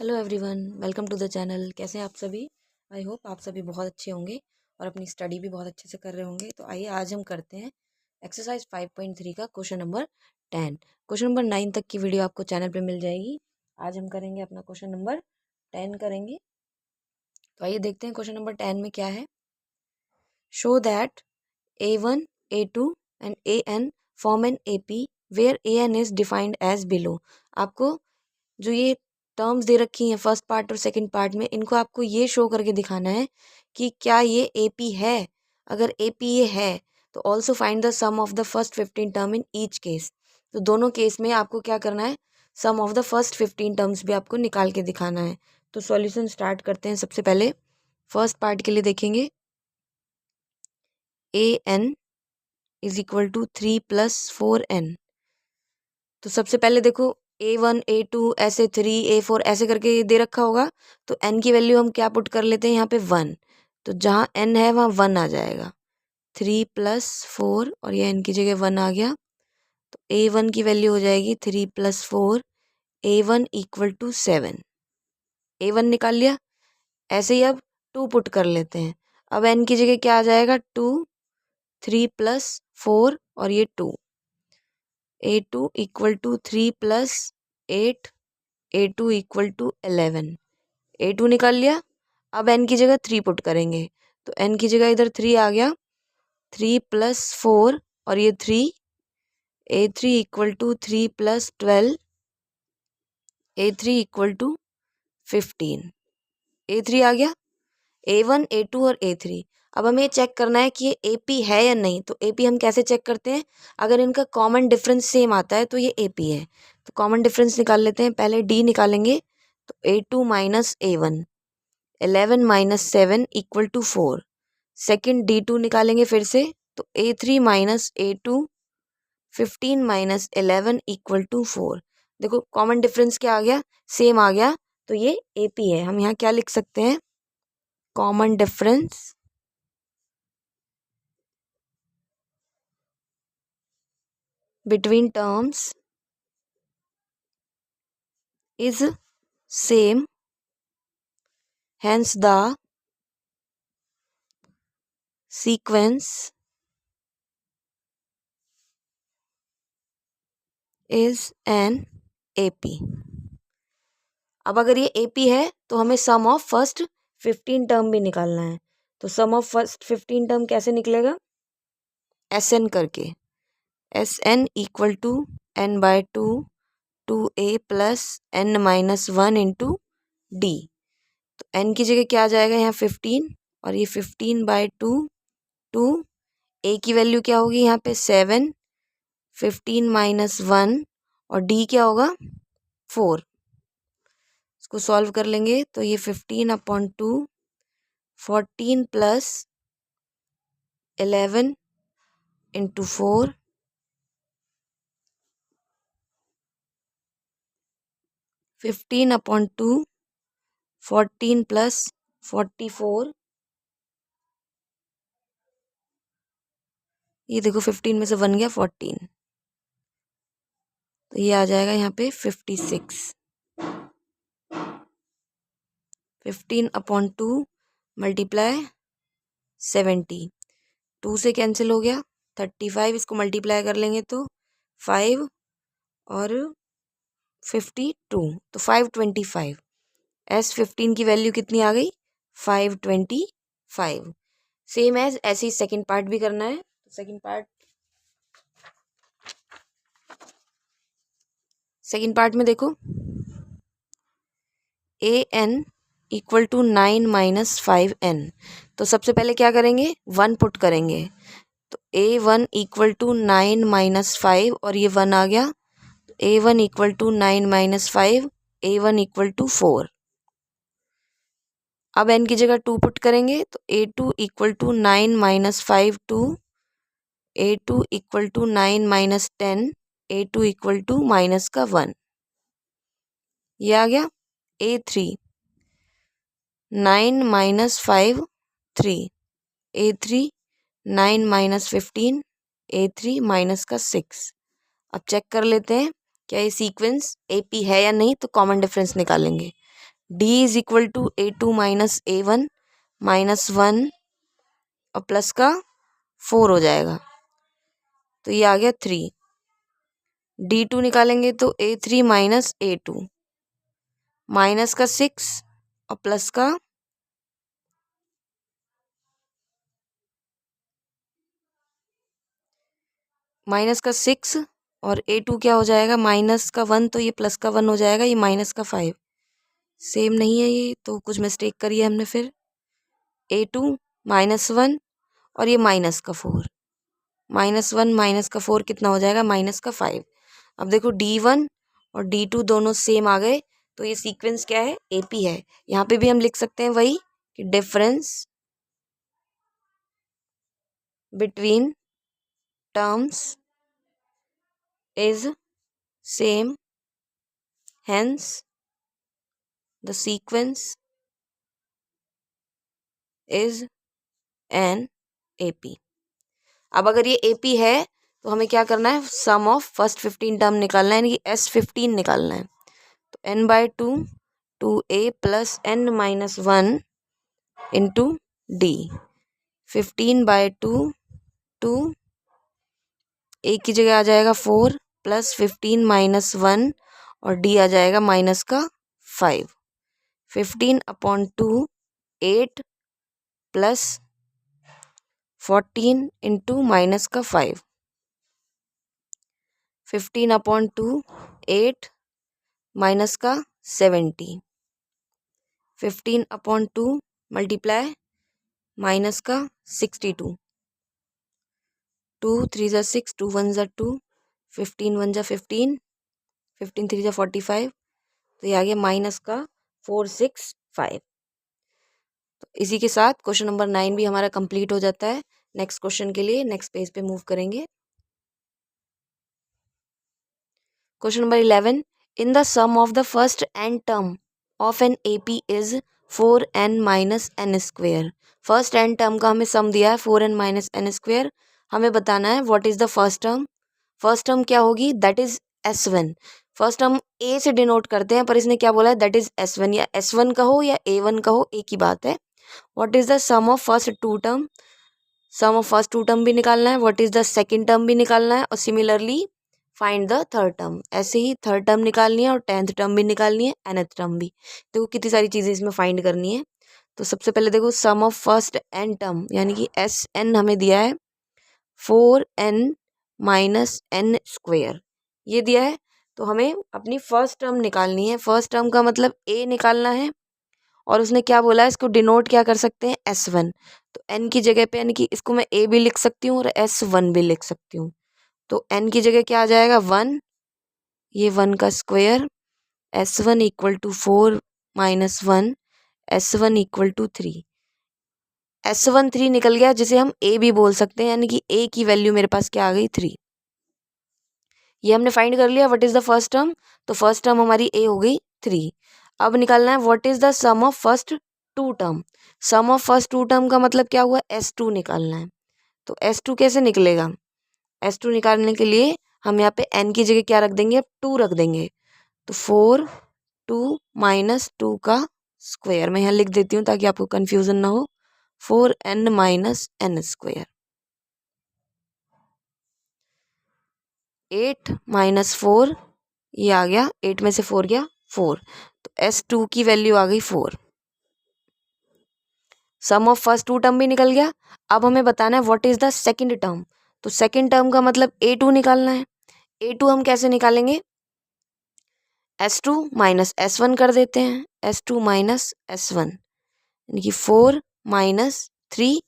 Hello everyone, welcome to the channel. कैसे हैं आप सभी? आई होप आप सभी बहुत अच्छे होंगे और अपनी स्टडी भी बहुत अच्छे से कर रहे होंगे। तो आइए आज हम करते हैं एक्सरसाइज 5.3 का क्वेश्चन नंबर 10। क्वेश्चन नंबर 9 तक की वीडियो आपको चैनल पे मिल जाएगी। आज हम करेंगे अपना क्वेश्चन नंबर 10 करेंगे। तो आइए देखते हैं क्वेश्चन नंबर 10 में क्या है। Show that A1, A2 and AN form an AP where AN is defined as below. आपको जो ये टर्म्स दे रखी हैं फर्स्ट पार्ट और सेकंड पार्ट में, इनको आपको ये शो करके दिखाना है कि क्या ये एपी है। अगर एपी ये है तो also find the sum of the first 15 term in each case. तो दोनों केस में आपको क्या करना है, sum of the first 15 terms भी आपको निकाल के दिखाना है। तो सॉल्यूशन स्टार्ट करते हैं। सबसे पहले फर्स्ट पार्ट के लिए देखेंगे AN is equal to 3 + 4N। तो सबसे पहले देखो A1 A2 ऐसे 3 A4 ऐसे करके दे रखा होगा, तो n की वैल्यू हम क्या पुट कर लेते हैं यहाँ पे 1। तो जहाँ n है वहाँ 1 आ जाएगा। 3 + 4 और ये n की जगह 1 आ गया। तो A1 की वैल्यू हो जाएगी 3 + 4, A1 = 7। A1 निकाल लिया। ऐसे ही अब 2 पुट कर लेते हैं। अब n की जगह क्या आ जाएगा 2, 3 + 4 और ये 2। A2 = 3 + 8, A2 = 11। A2 निकाल लिया। अब n की जगह 3 पुट करेंगे, तो n की जगह इधर 3 आ गया। 3 + 4 और ये 3, A3 = 3 + 12, A3 = 15। A3 आ गया। A1 A2 और A3। अब हमें चेक करना है कि ये AP है या नहीं। तो AP हम कैसे चेक करते हैं, अगर इनका कॉमन डिफरेंस सेम आता है तो ये AP है। तो कॉमन डिफरेंस निकाल लेते हैं। पहले D निकालेंगे, तो A2 - A1, 11 - 7 = 4। सेकेंड D2 निकालेंगे फिर से, तो A3 - A2, 15 - 11 = 4। देखो कॉमन डिफरेंस क्या आ गया, सेम आ गया। तो ये AP है। हम यहाँ क्या लिख सकते हैं, common difference between terms is same, hence the sequence is an AP। अब अगर ये AP है तो हमें सम ऑफ फर्स्ट 15 टर्म भी निकालना है। तो सम ऑफ फर्स्ट 15 टर्म कैसे निकलेगा, SN करके। SN = n/2 2A + n - 1 × D। तो n की जगह क्या आ जाएगा यहाँ 15 और ये 15/2 2। A की वैल्यू क्या होगी यहाँ पे 7, 15 - 1 और D क्या होगा 4। इसको सॉल्व कर लेंगे तो ये 15/2, 14 + 11 × 4, 15/2, 14 + 44। ये देखो 15 में से 1 गया 14, तो ये आ जाएगा यहाँ पे 56। 15/2 × 70, 2 से कैंसिल हो गया 35। इसको मल्टीप्लाई कर लेंगे तो 5 और 52, तो 525। S15 की वैल्यू कितनी आ गई 525। सेम एज ऐसे ही सेकेंड पार्ट भी करना है। सेकेंड पार्ट में देखो AN = 9 - 5N। तो सबसे पहले क्या करेंगे, 1 पुट करेंगे। तो A1 = 9 - 5 और ये 1 आ गया। A1 = 9 - 5, A1 = 4। अब n की जगह 2 पुट करेंगे, तो A2 = 9 - 5 2, A2 = 9 - 10, A2 = -1। ये आ गया। A3 9 - 5 3, A3 9 - 15, A3 -6। अब चेक कर लेते हैं क्या ये सीक्वेंस AP है या नहीं, तो कॉमन डिफरेंस निकालेंगे। D is equal to A2 minus A1 minus 1 और प्लस का 4 हो जाएगा, तो ये आ गया 3। D2 निकालेंगे तो A3 माइनस A2 माइनस का 6 और प्लस का -6 और A2 क्या हो जाएगा, -1, तो ये +1 हो जाएगा, ये -5। सेम नहीं है ये, तो कुछ मिस्टेक करी है हमने फिर। A2 -1 और ये -4, -1 -4 कितना हो जाएगा, -5। अब देखो D1 और D2 दोनों सेम आ गए, तो ये सीक्वेंस क्या है, AP है। यहाँ पे भी हम लिख सकते हैं वही कि difference between terms is same, hence the sequence is an AP। अब अगर ये AP है तो हमें क्या करना है, सम ऑफ फर्स्ट 15 टर्म निकालना है, यानी कि S15 निकालना है। तो n/2 2a plus n-1 into D. 15/2 2 a की जगह आ जाएगा 4 प्लस 15 - 1 और d आ जाएगा -5। 15/2 8 प्लस 14 इंटू -5। 15/2 8 -70। 15/2 मल्टीप्लाई -62। 2 3 ज़ा 6, 2 1 ज़ा 2, 15 1 ज़ा 15, 15 3 ज़ा 45, तो ये आ गया -465। तो इसी के साथ क्वेश्चन नंबर 9 भी हमारा कंप्लीट हो जाता है। नेक्स्ट क्वेश्चन के लिए नेक्स्ट पेज पे मूव करेंगे। Question number 11, in the sum of the first n term of an AP is 4n minus n square. First n term का हमें सम दिया है 4n माइनस n स्क्वेयर। हमें बताना है what is the first term. First term क्या होगी, that is S1। First term A से डिनोट करते हैं, पर इसने क्या बोला है, दैट इज S1। या S1 कहो या A1 कहो, एक ही बात है। What is the sum of first two term, sum of first two term भी निकालना है, what is the second term भी निकालना है, और similarly find the third term. ऐसे ही थर्ड टर्म निकालनी है और 10th टर्म भी निकालनी है, nth टर्म भी। देखो कितनी सारी चीज़ें इसमें फाइंड करनी है। तो सबसे पहले देखो सम ऑफ फर्स्ट n टर्म, यानी कि Sn हमें दिया है 4n माइनस n स्क्वेयर, ये दिया है। तो हमें अपनी फर्स्ट टर्म निकालनी है। फर्स्ट टर्म का मतलब a निकालना है, और उसने क्या बोला है, इसको डिनोट क्या कर सकते हैं, S1। तो n की जगह पे, यानी कि इसको मैं a भी लिख सकती हूँ और S1 भी लिख सकती हूँ। तो n की जगह क्या आ जाएगा, 1, ये 1 का square, S1 equal to 4 minus 1, S1 equal to 3। S1 3 निकल गया, जिसे हम a भी बोल सकते हैं, यानी कि a की वैल्यू मेरे पास क्या आ गई, 3। ये हमने फाइंड कर लिया what is the first term. तो फर्स्ट टर्म हमारी a हो गई 3। अब निकालना है what is the sum of first two term. Sum of first two term का मतलब क्या हुआ, S2 निकालना है। तो S2 कैसे निकलेगा, S2 निकालने के लिए हम यहाँ पे n की जगह क्या रख देंगे, 2 रख देंगे। तो 4 2 माइनस 2 का स्क्वायर, मैं यहाँ लिख देती हूँ ताकि आपको कंफ्यूजन ना हो, 4n minus n square. 8 minus 4, ये आ गया, 8 में से 4 गया 4, तो S2 की वैल्यू आ गई 4। सम ऑफ फर्स्ट टू टर्म भी निकल गया। अब हमें बताना है what is the second term. तो सेकंड टर्म का मतलब A2 निकालना है। A2 हम कैसे निकालेंगे, S2 माइनस S1 कर देते हैं, S2 माइनस S1, यानी कि 4 माइनस 3,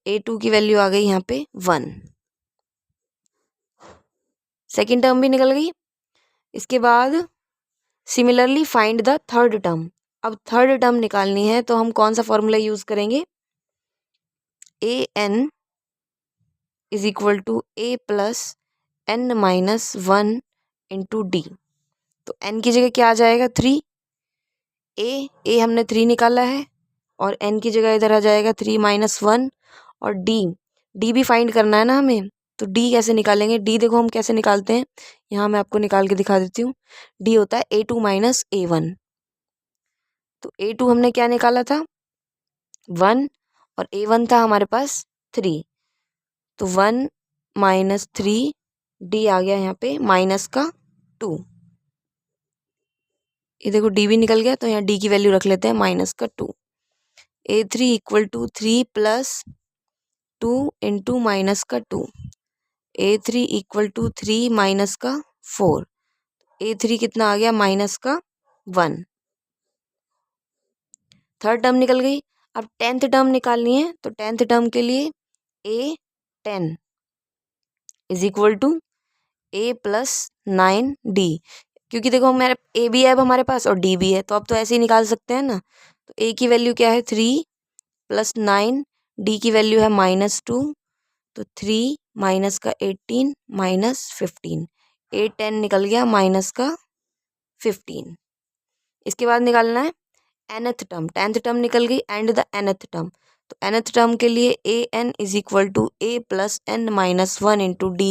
A2 की वैल्यू आ गई यहाँ पे 1। सेकेंड टर्म भी निकल गई। इसके बाद similarly find the third term. अब थर्ड टर्म निकालनी है, तो हम कौन सा फॉर्मूला यूज करेंगे, an is equal to a plus n minus 1 into D. तो n की जगह क्या आ जाएगा, 3। a हमने 3 निकाला है, और n की जगह इधर आ जाएगा 3 माइनस 1, और d भी फाइंड करना है ना हमें। तो d कैसे निकालेंगे, d देखो हम कैसे निकालते हैं, यहाँ मैं आपको निकाल के दिखा देती हूँ। d होता है A2 माइनस A1। तो A2 हमने क्या निकाला था 1 और A1 था हमारे पास 3, तो 1 माइनस 3 D आ गया यहाँ पे माइनस का 2। ये देखो D भी निकल गया, तो यहाँ D की वैल्यू रख लेते हैं माइनस का 2। A3 equal to 3 plus 2 into minus का 2। A3 इक्वल टू 3 माइनस का 4। A3 कितना आ गया माइनस का 1। थर्ड टर्म निकल गई। अब 10th टर्म निकालनी है, तो 10th टर्म के लिए A10 is equal to A plus 9D। क्योंकि देखो हमारे A भी है अब हमारे पास और D भी है, तो अब तो ऐसे ही निकाल सकते हैं ना। तो A की वैल्यू क्या है 3 प्लस 9, D की वैल्यू है माइनस 2, तो 3 माइनस का 18 माइनस 15। A10 निकल गया माइनस का 15। इसके बाद निकालना है nth टर्म। 10th टर्म निकल गई एंड द nth टर्म। तो nth टर्म के लिए an is equal to A plus n minus 1 into D।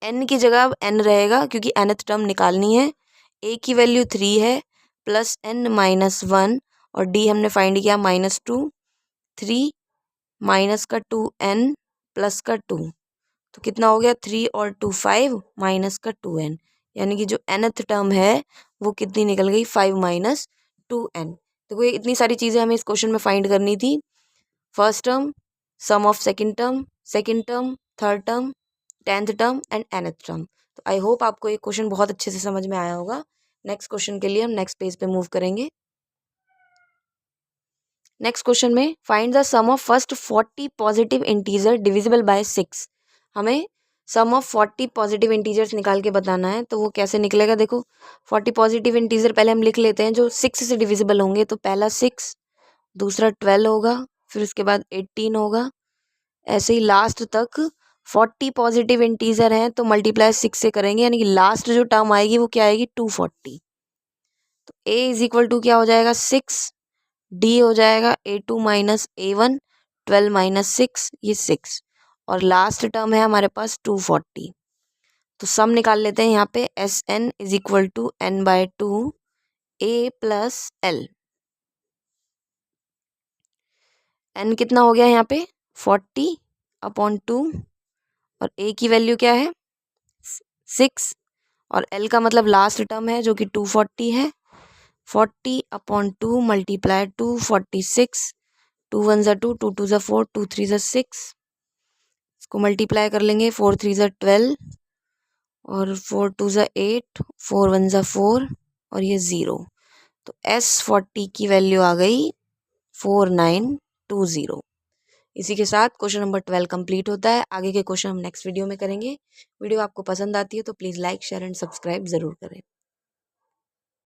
n की जगह अब n रहेगा क्योंकि nth टर्म निकालनी है। A की वैल्यू 3 है प्लस n माइनस 1 और D हमने फाइंड किया माइनस 2। 3 माइनस का 2n प्लस का 2, तो कितना हो गया 3 और 2 5 माइनस का 2n, यानी कि जो nth टर्म है वो कितनी निकल गई 5 माइनस 2n। देखो ये इतनी सारी चीज़ें हमें इस क्वेश्चन में फाइंड करनी थी। First term, sum of second term, third term, 10th term and nth term. तो आई होप आपको ये क्वेश्चन बहुत अच्छे से समझ में आया होगा। नेक्स्ट क्वेश्चन के लिए हम नेक्स्ट पेज पे मूव करेंगे। नेक्स्ट क्वेश्चन में find the sum of first 40 positive integer divisible by 6। हमें सम ऑफ 40 पॉजिटिव इंटीजर्स निकाल के बताना है। तो वो कैसे निकलेगा, देखो 40 पॉजिटिव इंटीजर पहले हम लिख लेते हैं जो 6 से डिविजिबल होंगे। तो पहला 6, दूसरा 12 होगा, फिर उसके बाद 18 होगा, ऐसे ही लास्ट तक 40 पॉजिटिव इंटीजर हैं तो मल्टीप्लाई 6 से करेंगे, यानी कि लास्ट जो टर्म आएगी वो क्या आएगी 240। तो A इज इक्वल टू क्या हो जाएगा 6, D हो जाएगा A2 माइनस A1, 12 माइनस 6 ये 6, और लास्ट टर्म है हमारे पास 240। तो सम निकाल लेते हैं यहाँ पे SN is equal to N by 2 A plus L। N कितना हो गया यहाँ पे 40 अपॉन 2 और A की वैल्यू क्या है 6 और L का मतलब लास्ट टर्म है जो कि 240 है। 40 अपॉन 2 मल्टीप्लाई 246, 2 1 ज़ा 2, 2 2 ज़ा 4, 2 3 ज़ा 6, इसको मल्टीप्लाई कर लेंगे 4 3 ज़ा 12 और 4 2 ज़ा 8, 4 1 ज़ा 4 और ये 0। तो S40 की वैल्यू आ गई 4920। इसी के साथ क्वेश्चन नंबर 12 कंप्लीट होता है। आगे के क्वेश्चन हम नेक्स्ट वीडियो में करेंगे। वीडियो आपको पसंद आती है तो please like share and subscribe ज़रूर करें।